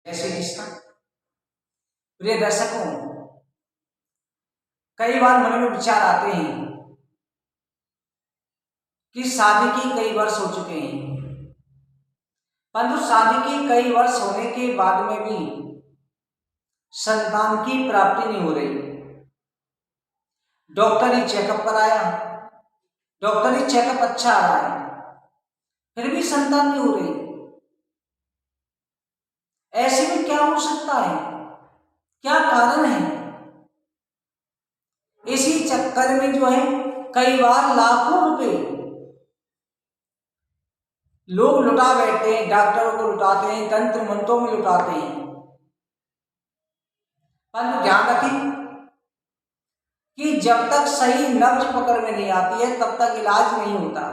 ऐसे रिश्ता। प्रिय दर्शकों, कई बार मन में विचार आते हैं कि शादी के कई वर्ष हो चुके हैं, परंतु शादी के कई वर्ष होने के बाद में भी संतान की प्राप्ति नहीं हो रही। डॉक्टरी चेकअप कराया, डॉक्टरी चेकअप अच्छा आ रहा है, फिर भी संतान नहीं हो रही। ऐसे में क्या हो सकता है? क्या कारण है? इसी चक्कर में जो है कई बार लाखों रुपए लोग लुटा बैठते हैं, डॉक्टरों को लुटाते हैं, तंत्र मंत्रों में लुटाते हैं। परंतु ध्यान रखें कि जब तक सही नब्ज पकड़ में नहीं आती है तब तक इलाज नहीं होता।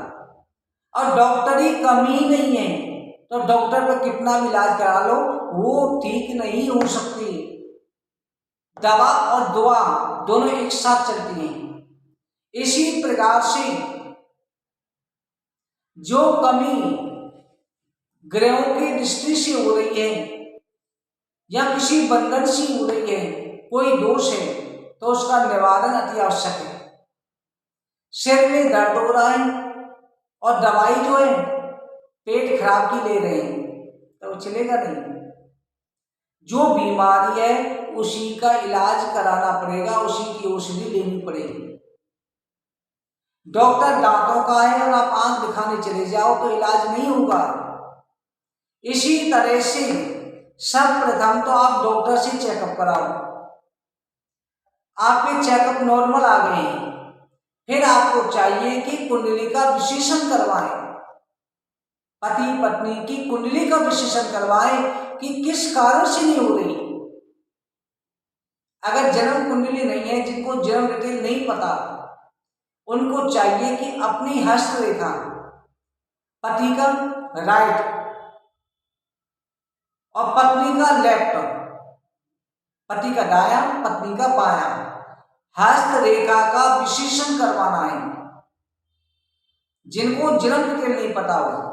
और डॉक्टरी कमी नहीं है तो डॉक्टर पर कितना भी इलाज करा लो वो ठीक नहीं हो सकती। दवा और दुआ दोनों एक साथ चलती हैं। इसी प्रकार से जो कमी ग्रहों की दृष्टि से हो रही है या किसी बंधन से हो रही है, कोई दोष है, तो उसका निवारण अति आवश्यक है। सिर में दर्द हो रहा है और दवाई जो है पेट खराब की ले रहे हैं तो चलेगा नहीं। जो बीमारी है उसी का इलाज कराना पड़ेगा, उसी की औषधि लेनी पड़ेगी। डॉक्टर दांतों का है और आप आंख दिखाने चले जाओ तो इलाज नहीं होगा। इसी तरह से सर्वप्रथम तो आप डॉक्टर से चेकअप कराओ। आपके चेकअप नॉर्मल आ गए हैं, फिर आपको चाहिए कि कुंडली का विश्लेषण करवाएं। पति पत्नी की कुंडली का विश्लेषण करवाएं कि किस कारण से नहीं हो रही। अगर जन्म कुंडली नहीं है, जिनको जन्म डिटेल नहीं पता, उनको चाहिए कि अपनी हस्तरेखा, पति का राइट और पत्नी का लेफ्ट, पति का दाया, पत्नी का बाया, हस्तरेखा का विश्लेषण करवाना है। जिनको जन्म डिटेल नहीं पता हो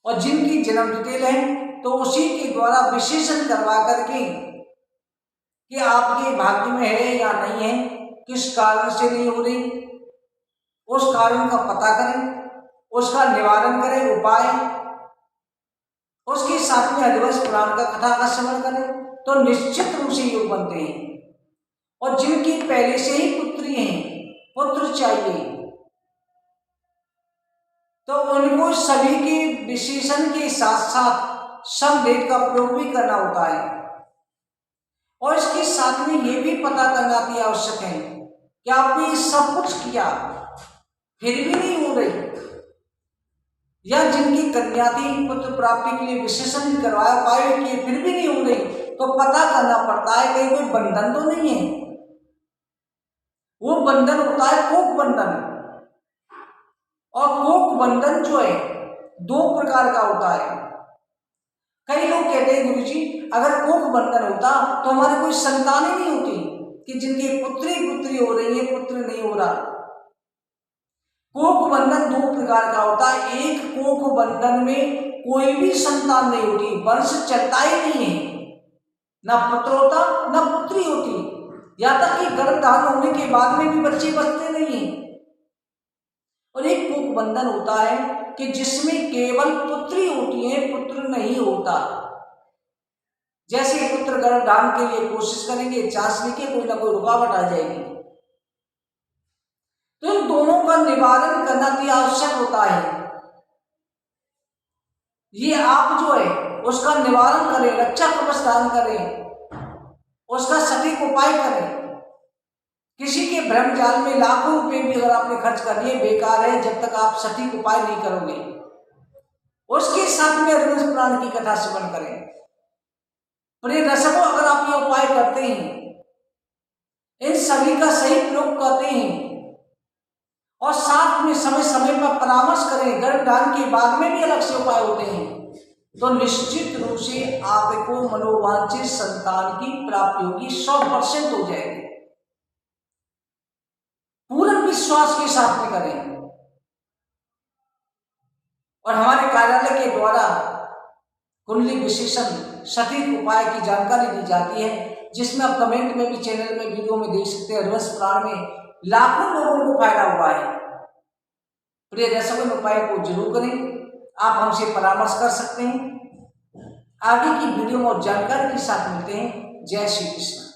और जिनकी जन्म डिटेल है तो उसी के द्वारा विश्लेषण करवा करके कि आपके भाग्य में है या नहीं है, किस कारण से नहीं हो रही, उस कारण का पता करें, उसका निवारण करें, उपाय, उसके साथ में हरिवंश पुराण का कथा का श्रवण करें तो निश्चित रूप से योग बनते हैं। और जिनकी पहले से ही पुत्री हैं, पुत्र चाहिए, तो उनको सभी के विशेषण के साथ साथ समवेद का प्रयोग भी करना होता है। और इसके साथ में ये भी पता करना की आवश्यक है कि आपने सब कुछ किया फिर भी नहीं हो रही, या जिनकी कन्या थी पुत्र प्राप्ति के लिए विशेषण भी करवाया, उपाय किए फिर भी नहीं हो रही, तो पता करना पड़ता है कहीं कोई बंधन तो नहीं है। वो बंधन होता है कोक बंधन, और कोक बंधन जो है दो प्रकार का होता है। कई लोग कहते हैं गुरु जी अगर कोक बंधन होता तो हमारी कोई संतान ही नहीं होती, कि जिनकी पुत्री हो रही है, पुत्र नहीं हो रहा। कोक बंधन दो प्रकार का होता है। एक कोक बंधन में कोई भी संतान नहीं होती, वंश चलता ही नहीं है, ना पुत्र होता ना पुत्री होती, या तक कि गर्भधारण होने के बाद में भी बच्चे बचते नहीं है। और एक कोक बंधन होता है कि जिसमें केवल पुत्री होती है, पुत्र नहीं होता। जैसे पुत्र गर्भधारण के लिए कोशिश करेंगे, चांस लेके कोई ना कोई रुकावट आ जाएगी, तो इन दोनों का निवारण करना भी आवश्यक होता है। ये आप जो है उसका निवारण करें, रक्षा कवच दान करें, उसका सटीक उपाय करें। किसी के भ्रम जाल में लाखों रुपए भी अगर आपने खर्च कर दिए बेकार है, जब तक आप सटीक उपाय नहीं करोगे। उसके साथ में हरिवंश पुराण की कथा श्रवण करें। प्रिय दर्शकों, अगर आप ये उपाय करते हैं, इन सभी का सही प्रयोग करते हैं और साथ में समय समय पर परामर्श करें, गर्भधारण के बाद में भी अलग से उपाय होते हैं, तो निश्चित रूप से आपको मनोवांछित संतान की प्राप्ति होगी, 100% हो जाएगी। पूर्ण विश्वास के साथ में करें। और हमारे कार्यालय के द्वारा कुंडली विशेषण सटीक उपाय की जानकारी दी जाती है, जिसमें आप कमेंट में भी, चैनल में, वीडियो में देख सकते हैं। हरवंश पुराण में लाखों लोगों को फायदा हुआ है। प्रिय दर्शकों, इन उपाय को जरूर करें। आप हमसे परामर्श कर सकते हैं। आगे की वीडियो में और जानकारी के साथ मिलते हैं। जय श्री कृष्ण।